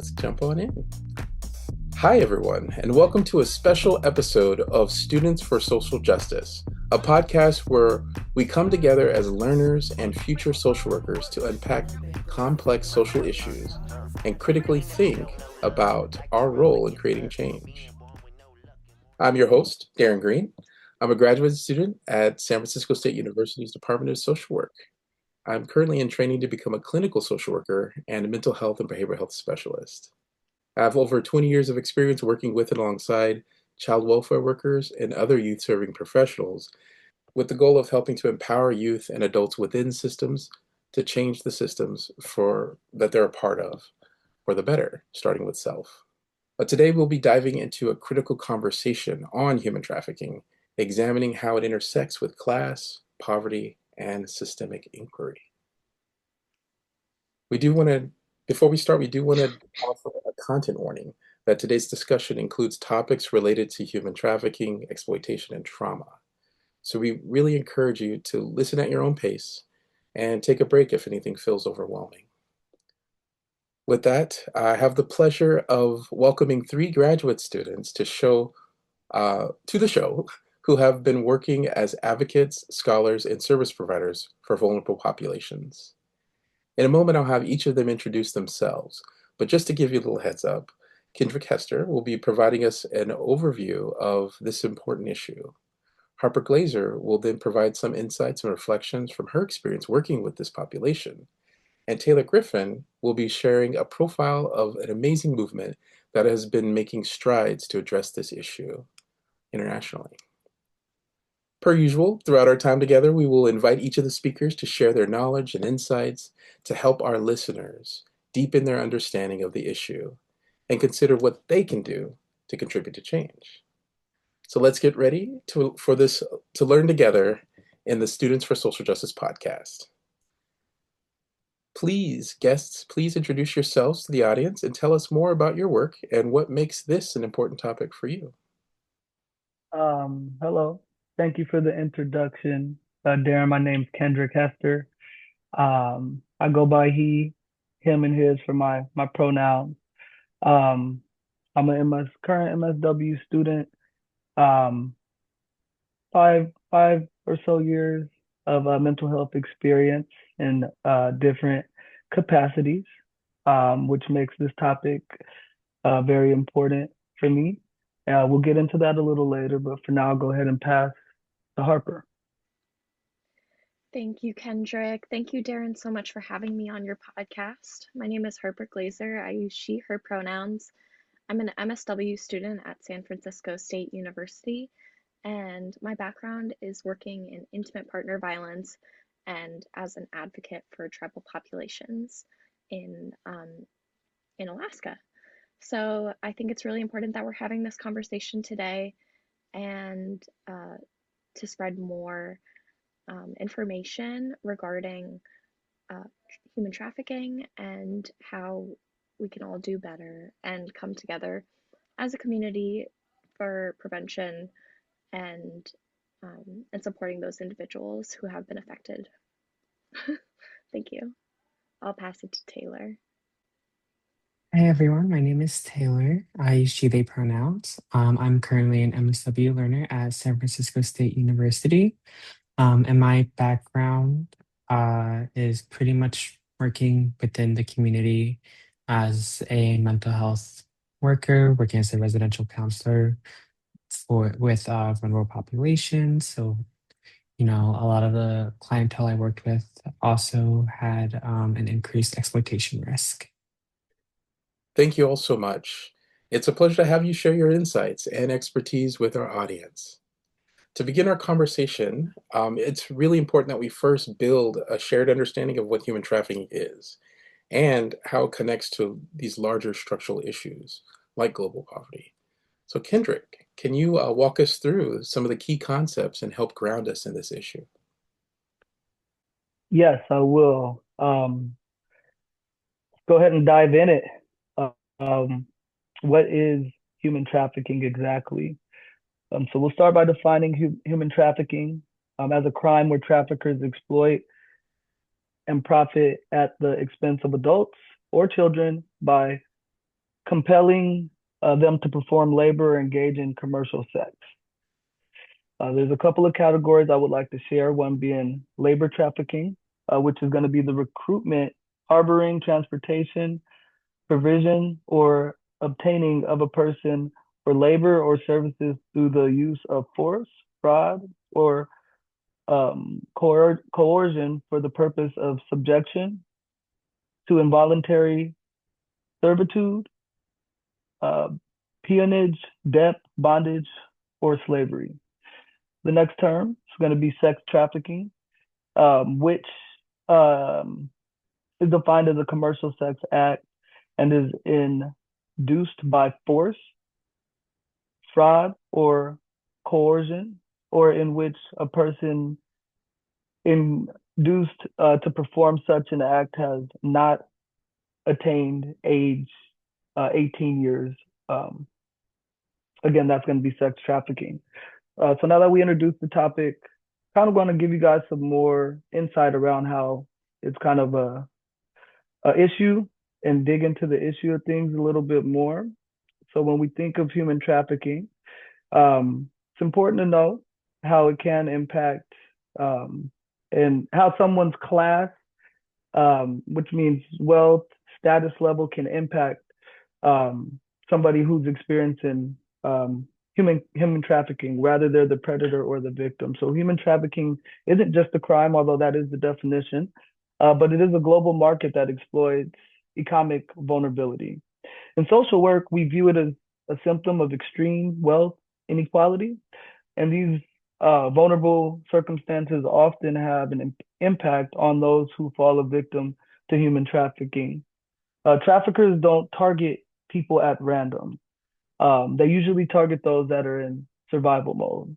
Let's jump on in. Hi, everyone, and welcome to a special episode of Students for Social Justice, a podcast where we come together as learners and future social workers to unpack complex social issues and critically think about our role in creating change. I'm your host, Darren Green. I'm a graduate student at San Francisco State University's Department of Social Work. I'm currently in training to become a clinical social worker and a mental health and behavioral health specialist. I have over 20 years of experience working with and alongside child welfare workers and other youth serving professionals with the goal of helping to empower youth and adults within systems to change the systems for that they're a part of for the better, starting with self. But today we'll be diving into a critical conversation on human trafficking, examining how it intersects with class, poverty, and systemic inquiry. We do want to, before we start, we do want to offer a content warning that today's discussion includes topics related to human trafficking, exploitation, and trauma. So we really encourage you to listen at your own pace and take a break if anything feels overwhelming. With that, I have the pleasure of welcoming three graduate students to the show who have been working as advocates, scholars, and service providers for vulnerable populations. In a moment, I'll have each of them introduce themselves, but just to give you a little heads up, Kendrick Hester will be providing us an overview of this important issue. Harper Glazer will then provide some insights and reflections from her experience working with this population. And Taylor Griffin will be sharing a profile of an amazing movement that has been making strides to address this issue internationally. Per usual, throughout our time together, we will invite each of the speakers to share their knowledge and insights to help our listeners deepen their understanding of the issue and consider what they can do to contribute to change. So let's get ready to learn together in the Students for Social Justice podcast. Please, guests, please introduce yourselves to the audience and tell us more about your work and what makes this an important topic for you. Hello. Thank you for the introduction. Darren, my name's Kendrick Hester. I go by he, him, and his for my pronouns. Um, I'm a current MSW student. Um, five or so years of mental health experience in different capacities, which makes this topic very important for me. We'll get into that a little later, but for now, I'll go ahead and pass to Harper. Thank you, Kendrick. Thank you, Darren, so much for having me on your podcast. My name is Harper Glazer. I use she, her pronouns. I'm an MSW student at San Francisco State University, and my background is working in intimate partner violence and as an advocate for tribal populations in in Alaska. So I think it's really important that we're having this conversation today and to spread more information regarding uh, human trafficking and how we can all do better and come together as a community for prevention and and supporting those individuals who have been affected. Thank you. I'll pass it to Taylor. Hi everyone, my name is Taylor. I use she, they pronouns. I'm currently an MSW learner at San Francisco State University. And my background is pretty much working within the community as a mental health worker, working as a residential counselor with vulnerable populations. So, a lot of the clientele I worked with also had an increased exploitation risk. Thank you all so much. It's a pleasure to have you share your insights and expertise with our audience. To begin our conversation, it's really important that we first build a shared understanding of what human trafficking is and how it connects to these larger structural issues like global poverty. So, Kendrick, can you walk us through some of the key concepts and help ground us in this issue? Yes, I will. Go ahead and dive in it. Uh, Um, what is human trafficking exactly? So we'll start by defining human trafficking as a crime where traffickers exploit and profit at the expense of adults or children by compelling them to perform labor or engage in commercial sex. There's a couple of categories I would like to share, one being labor trafficking, which is going to be the recruitment, harboring, transportation, provision, or obtaining of a person for labor or services through the use of force, fraud, or coercion for the purpose of subjection to involuntary servitude, uh, peonage, debt, bondage, or slavery. The next term is going to be sex trafficking, which um, is defined as a commercial sex act and is induced by force, fraud, or coercion, or in which a person induced to perform such an act has not attained age 18 years. Um, Again, that's going to be sex trafficking. So now that we introduced the topic, kind of going to give you guys some more insight around how it's kind of a issue and dig into the issue of things a little bit more. So when we think of human trafficking, it's important to know how it can impact and how someone's class, which means wealth, status level, can impact um, somebody who's experiencing human trafficking, whether they're the predator or the victim. So human trafficking isn't just a crime, although that is the definition, but it is a global market that exploits economic vulnerability. In social work, we view it as a symptom of extreme wealth inequality, and these vulnerable circumstances often have an impact on those who fall a victim to human trafficking. Traffickers don't target people at random. They usually target those that are in survival mode.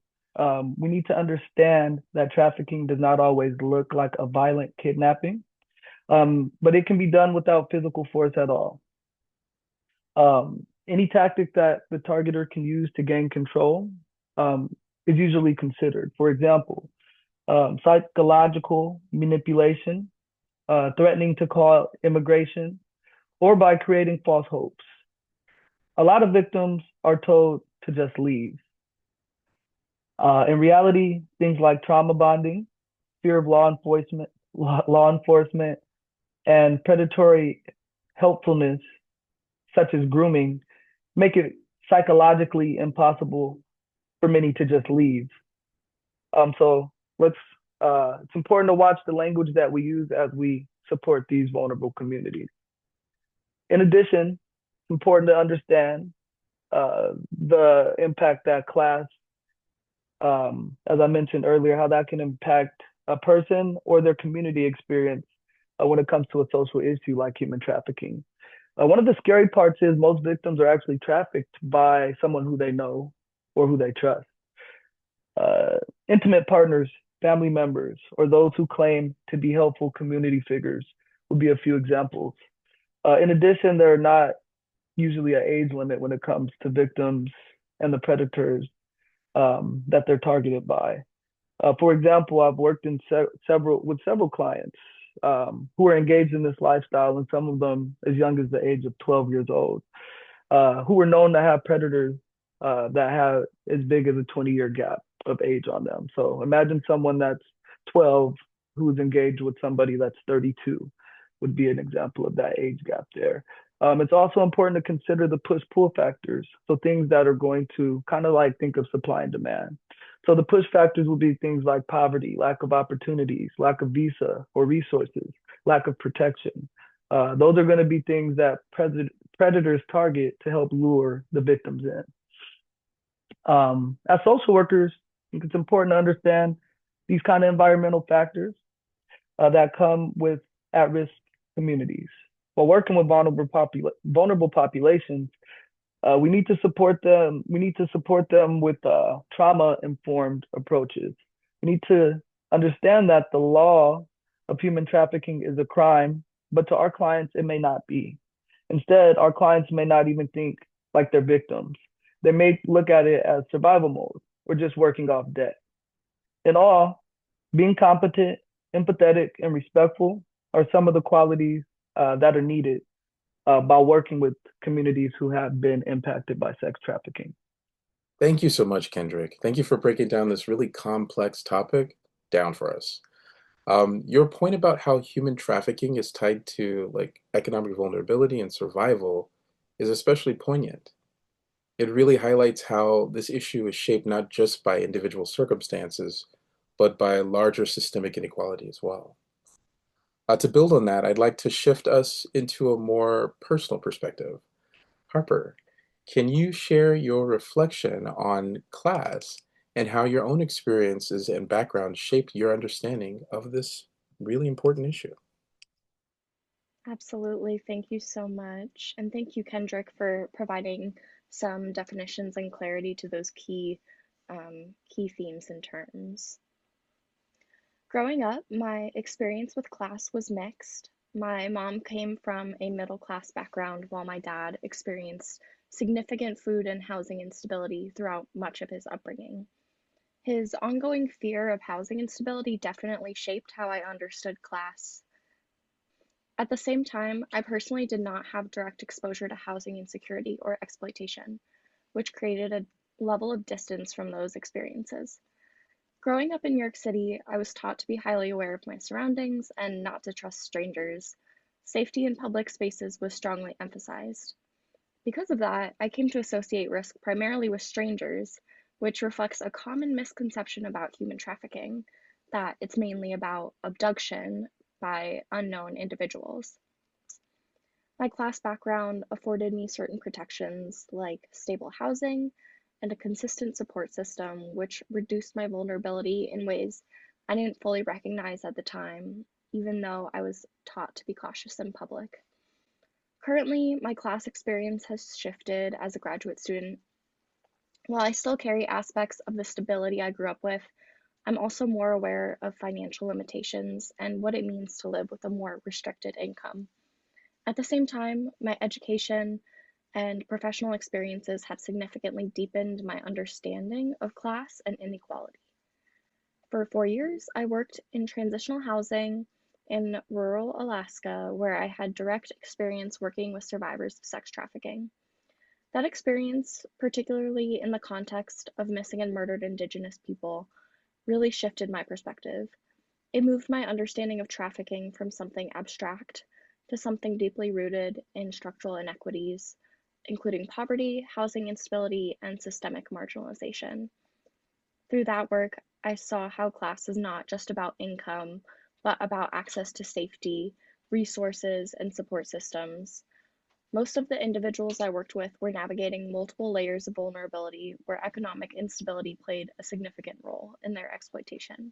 We need to understand that trafficking does not always look like a violent kidnapping, but it can be done without physical force at all. Any tactic that the targeter can use to gain control is usually considered. For example, psychological manipulation, threatening to call immigration, or by creating false hopes. A lot of victims are told to just leave. In reality, things like trauma bonding, fear of law enforcement, and predatory helpfulness, such as grooming, make it psychologically impossible for many to just leave. So let's. It's important to watch the language that we use as we support these vulnerable communities. In addition, it's important to understand the impact that class, as I mentioned earlier, how that can impact a person or their community experience when it comes to a social issue like human trafficking. One of the scary parts is most victims are actually trafficked by someone who they know or who they trust. Intimate partners, family members, or those who claim to be helpful community figures would be a few examples. In addition, there are not usually an age limit when it comes to victims and the predators that they're targeted by. For example, I've worked in several clients who are engaged in this lifestyle, and some of them as young as the age of 12 years old, who were known to have predators that have as big as a 20-year gap of age on them. So imagine someone that's 12 who's engaged with somebody that's 32 would be an example of that age gap there. It's also important to consider the push-pull factors. So things that are going to kind of like think of supply and demand. So the push factors will be things like poverty, lack of opportunities, lack of visa or resources, lack of protection. Those are going to be things that predators target to help lure the victims in. As social workers, I think it's important to understand these kind of environmental factors that come with at-risk communities. While working with vulnerable populations, we need to support them. We need to support them with trauma-informed approaches. We need to understand that the law of human trafficking is a crime, but to our clients, it may not be. Instead, our clients may not even think like they're victims. They may look at it as survival mode or just working off debt. In all, being competent, empathetic, and respectful are some of the qualities that are needed by working with communities who have been impacted by sex trafficking. Thank you so much, Kendrick. Thank you for breaking down this really complex topic down for us. Your point about how human trafficking is tied to like economic vulnerability and survival is especially poignant. It really highlights how this issue is shaped not just by individual circumstances, but by larger systemic inequality as well. To build on that, I'd like to shift us into a more personal perspective. Harper, can you share your reflection on class and how your own experiences and background shaped your understanding of this really important issue? Absolutely. Thank you so much. And thank you, Kendrick, for providing some definitions and clarity to those key themes and terms. Growing up, my experience with class was mixed. My mom came from a middle class background, while my dad experienced significant food and housing instability throughout much of his upbringing. His ongoing fear of housing instability definitely shaped how I understood class. At the same time, I personally did not have direct exposure to housing insecurity or exploitation, which created a level of distance from those experiences. Growing up in New York City, I was taught to be highly aware of my surroundings and not to trust strangers. Safety in public spaces was strongly emphasized. Because of that, I came to associate risk primarily with strangers, which reflects a common misconception about human trafficking, that it's mainly about abduction by unknown individuals. My class background afforded me certain protections like stable housing and a consistent support system, which reduced my vulnerability in ways I didn't fully recognize at the time, even though I was taught to be cautious in public. Currently, my class experience has shifted as a graduate student. While I still carry aspects of the stability I grew up with, I'm also more aware of financial limitations and what it means to live with a more restricted income. At the same time, my education and professional experiences have significantly deepened my understanding of class and inequality. For 4 years, I worked in transitional housing in rural Alaska, where I had direct experience working with survivors of sex trafficking. That experience, particularly in the context of missing and murdered Indigenous people, really shifted my perspective. It moved my understanding of trafficking from something abstract to something deeply rooted in structural inequities, including poverty, housing instability, and systemic marginalization. Through that work, I saw how class is not just about income, but about access to safety, resources, and support systems. Most of the individuals I worked with were navigating multiple layers of vulnerability where economic instability played a significant role in their exploitation.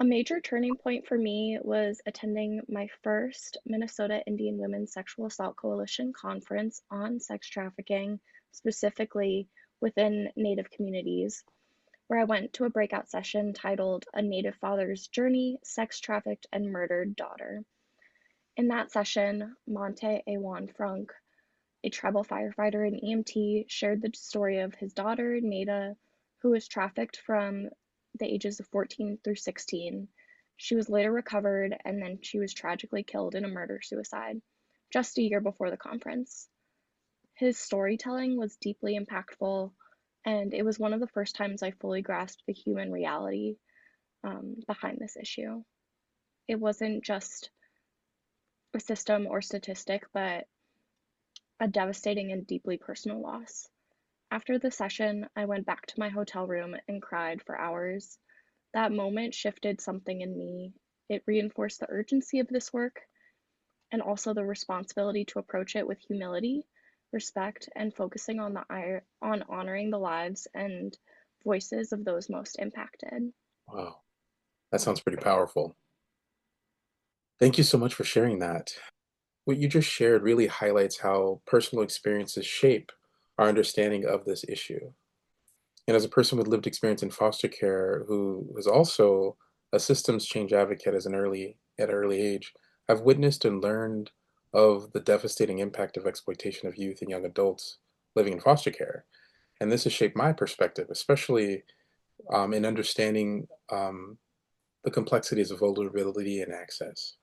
A major turning point for me was attending my first Minnesota Indian Women's Sexual Assault Coalition conference on sex trafficking, specifically within Native communities, where I went to a breakout session titled A Native Father's Journey, Sex Trafficked and Murdered Daughter. In that session, Monte Awan Frank, a tribal firefighter and EMT, shared the story of his daughter, Nada, who was trafficked from the ages of 14 through 16. She was later recovered, and then she was tragically killed in a murder-suicide just a year before the conference. His storytelling was deeply impactful, and it was one of the first times I fully grasped the human reality behind this issue. It wasn't just a system or statistic, but a devastating and deeply personal loss. After the session, I went back to my hotel room and cried for hours. That moment shifted something in me. It reinforced the urgency of this work and also the responsibility to approach it with humility, respect, and focusing on on honoring the lives and voices of those most impacted. Wow, that sounds pretty powerful. Thank you so much for sharing that. What you just shared really highlights how personal experiences shape our understanding of this issue. And as a person with lived experience in foster care who was also a systems change advocate at an early age, I've witnessed and learned of the devastating impact of exploitation of youth and young adults living in foster care. And this has shaped my perspective, especially in understanding the complexities of vulnerability and access.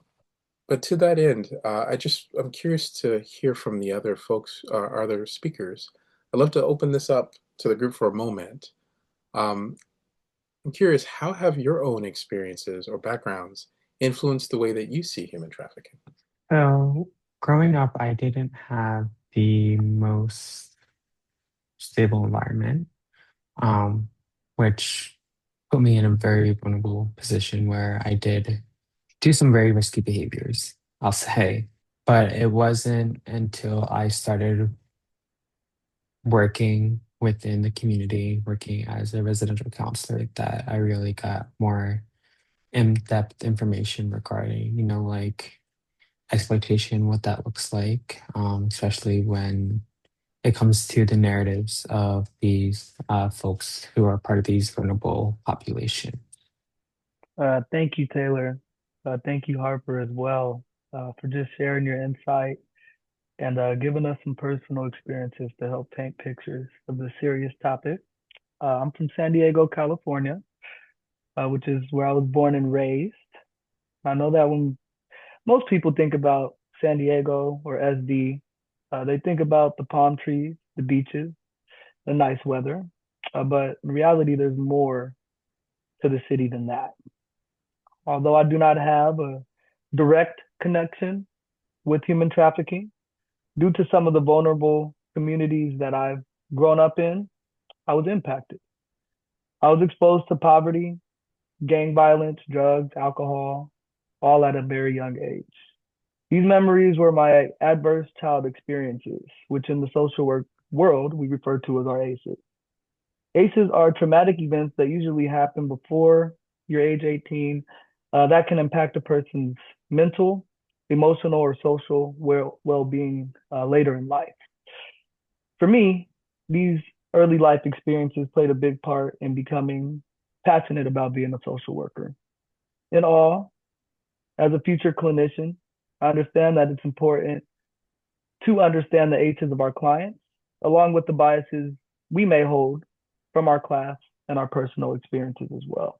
But to that end, I'm curious to hear from the other folks, other speakers. I'd love to open this up to the group for a moment. Um, I'm curious, how have your own experiences or backgrounds influenced the way that you see human trafficking? So, growing up, I didn't have the most stable environment, um, which put me in a very vulnerable position where I did do some very risky behaviors, I'll say. But it wasn't until I started working within the community, working as a residential counselor, that I really got more in-depth information regarding, like exploitation, what that looks like, especially when it comes to the narratives of these folks who are part of these vulnerable population. Thank you, Taylor. Thank you, Harper, as well, for just sharing your insight and giving us some personal experiences to help paint pictures of this serious topic. I'm from San Diego, California, which is where I was born and raised. I know that when most people think about San Diego or SD, they think about the palm trees, the beaches, the nice weather. But in reality, there's more to the city than that. Although I do not have a direct connection with human trafficking, due to some of the vulnerable communities that I've grown up in, I was impacted. I was exposed to poverty, gang violence, drugs, alcohol, all at a very young age. These memories were my adverse child experiences, which in the social work world we refer to as our ACEs. ACEs are traumatic events that usually happen before your age 18 that can impact a person's mental, emotional, or social well-being later in life. For me, these early life experiences played a big part in becoming passionate about being a social worker. In all, as a future clinician, I understand that it's important to understand the ACEs of our clients, along with the biases we may hold from our class and our personal experiences as well.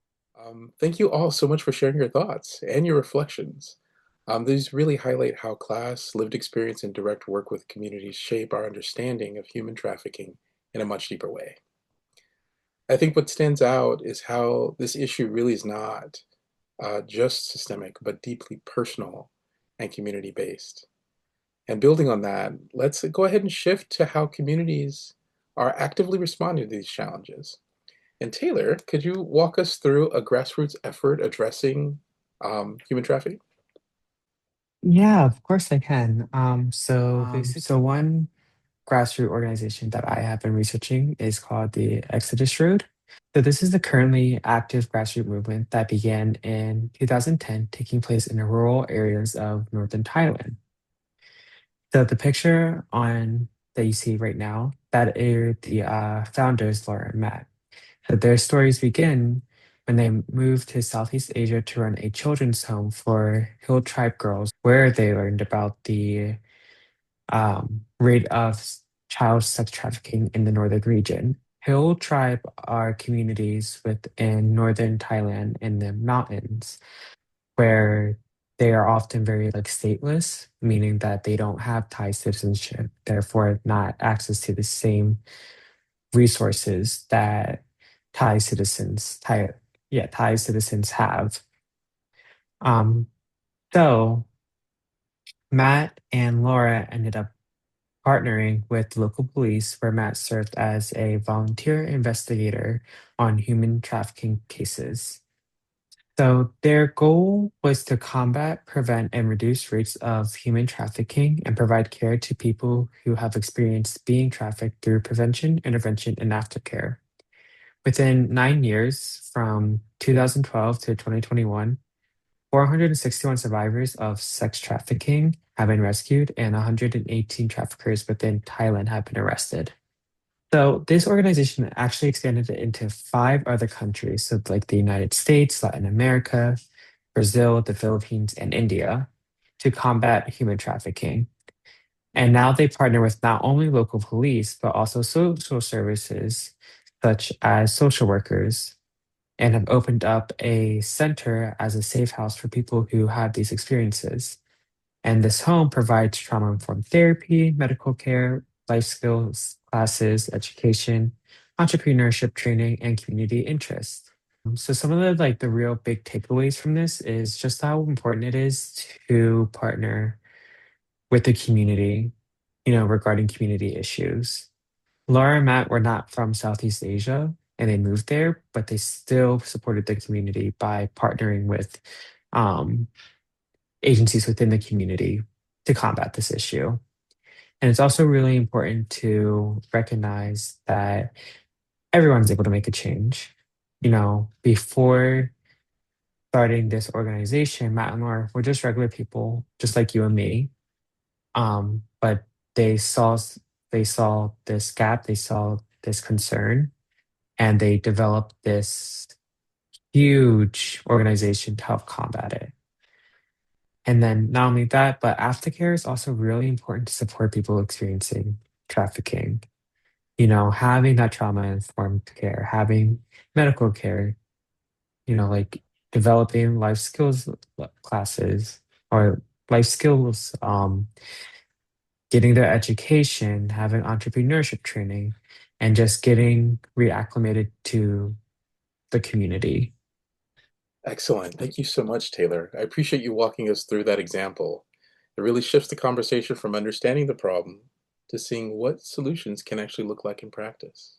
Thank you all so much for sharing your thoughts and your reflections. These really highlight how class, lived experience, and direct work with communities shape our understanding of human trafficking in a much deeper way. I think what stands out is how this issue really is not just systemic, but deeply personal and community based. And building on that, let's go ahead and shift to how communities are actively responding to these challenges. And Taylor, could you walk us through a grassroots effort addressing human trafficking? Yeah, of course I can. So one grassroots organization that I have been researching is called the Exodus Road. So this is the currently active grassroots movement that began in 2010, taking place in the rural areas of northern Thailand. So the picture on that you see right now, that are the founders, Laura and Matt. So their stories begin when they moved to Southeast Asia to run a children's home for Hill Tribe girls, where they learned about the rate of child sex trafficking in the northern region. Hill tribe are communities within northern Thailand in the mountains where they are often very like stateless, meaning that they don't have Thai citizenship, therefore not access to the same resources that Thai citizens, Thai citizens have. Um, so Matt and Laura ended up partnering with local police, where Matt served as a volunteer investigator on human trafficking cases. So, their goal was to combat, prevent, and reduce rates of human trafficking and provide care to people who have experienced being trafficked through prevention, intervention, and aftercare. Within 9 years, from 2012 to 2021, 461 survivors of sex trafficking have been rescued, and 118 traffickers within Thailand have been arrested. So, this organization actually expanded it into five other countries, so like the United States, Latin America, Brazil, the Philippines, and India, to combat human trafficking. And now they partner with not only local police, but also social services, such as social workers, and have opened up a center as a safe house for people who have these experiences. And this home provides trauma-informed therapy, medical care, life skills classes, education, entrepreneurship training, and community interest. So some of the real big takeaways from this is just how important it is to partner with the community, regarding community issues. Laura and Matt were not from Southeast Asia and they moved there, but they still supported the community by partnering with um, agencies within the community to combat this issue. And it's also really important to recognize that everyone's able to make a change. Before starting this organization, Matt and Laura were just regular people, just like you and me. But they saw they saw this gap, they saw this concern, and they developed this huge organization to help combat it. And then not only that, but aftercare is also really important to support people experiencing trafficking. Having that trauma informed care, having medical care, like developing life skills classes or life skills, getting their education, having entrepreneurship training, and just getting reacclimated to the community. Excellent. Thank you so much, Taylor. I appreciate you walking us through that example. It really shifts the conversation from understanding the problem to seeing what solutions can actually look like in practice.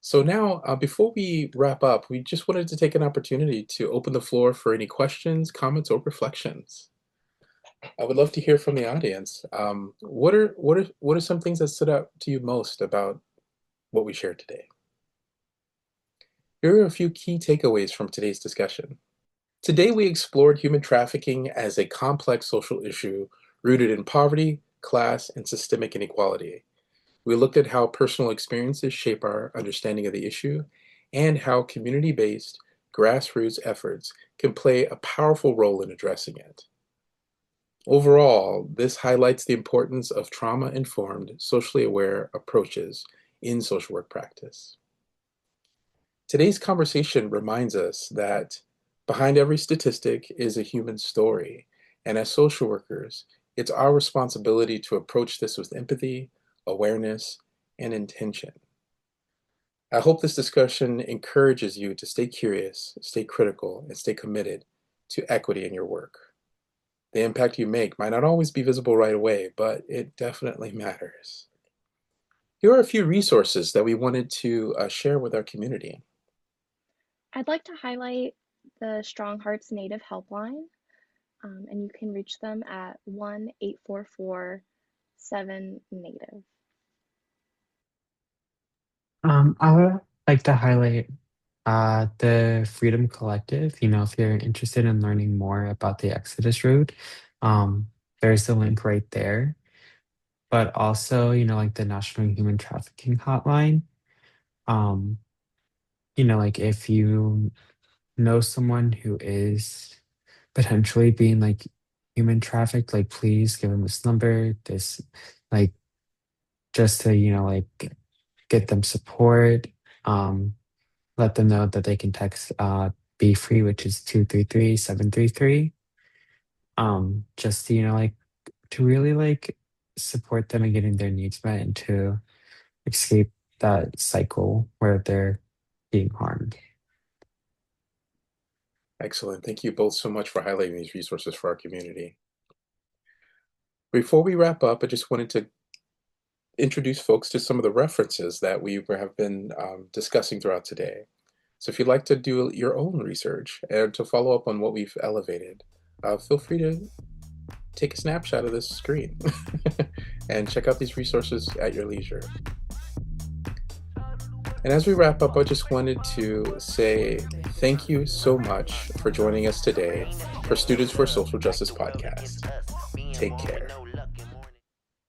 So now, before we wrap up, we just wanted to take an opportunity to open the floor for any questions, comments, or reflections. I would love to hear from the audience. What are some things that stood out to you most about what we shared today? Here are a few key takeaways from today's discussion. Today, we explored human trafficking as a complex social issue rooted in poverty, class, and systemic inequality. We looked at how personal experiences shape our understanding of the issue and how community-based, grassroots efforts can play a powerful role in addressing it. Overall, this highlights the importance of trauma-informed, socially aware approaches in social work practice. Today's conversation reminds us that behind every statistic is a human story, and as social workers, it's our responsibility to approach this with empathy, awareness, and intention. I hope this discussion encourages you to stay curious, stay critical, and stay committed to equity in your work. The impact you make might not always be visible right away, but it definitely matters. Here are a few resources that we wanted to share with our community. I'd like to highlight the Strong Hearts Native Helpline, and you can reach them at 1-844-7-NATIVE. I would like to highlight the Freedom Collective. If you're interested in learning more about the Exodus Route, there's the link right there. But also, like the National Human Trafficking Hotline. Um, like if you know someone who is potentially being like human trafficked, like please give them this number, this like just to, get them support. Let them know that they can text Be Free, which is 233-733. Just to, to really support them in getting their needs met and to escape that cycle where they're being harmed. Excellent. Thank you both so much for highlighting these resources for our community. Before we wrap up, I just wanted to introduce folks to some of the references that we have been discussing throughout today. So if you'd like to do your own research and to follow up on what we've elevated, feel free to take a snapshot of this screen and check out these resources at your leisure. And as we wrap up, I just wanted to say thank you so much for joining us today for Students for Social Justice podcast. Take care.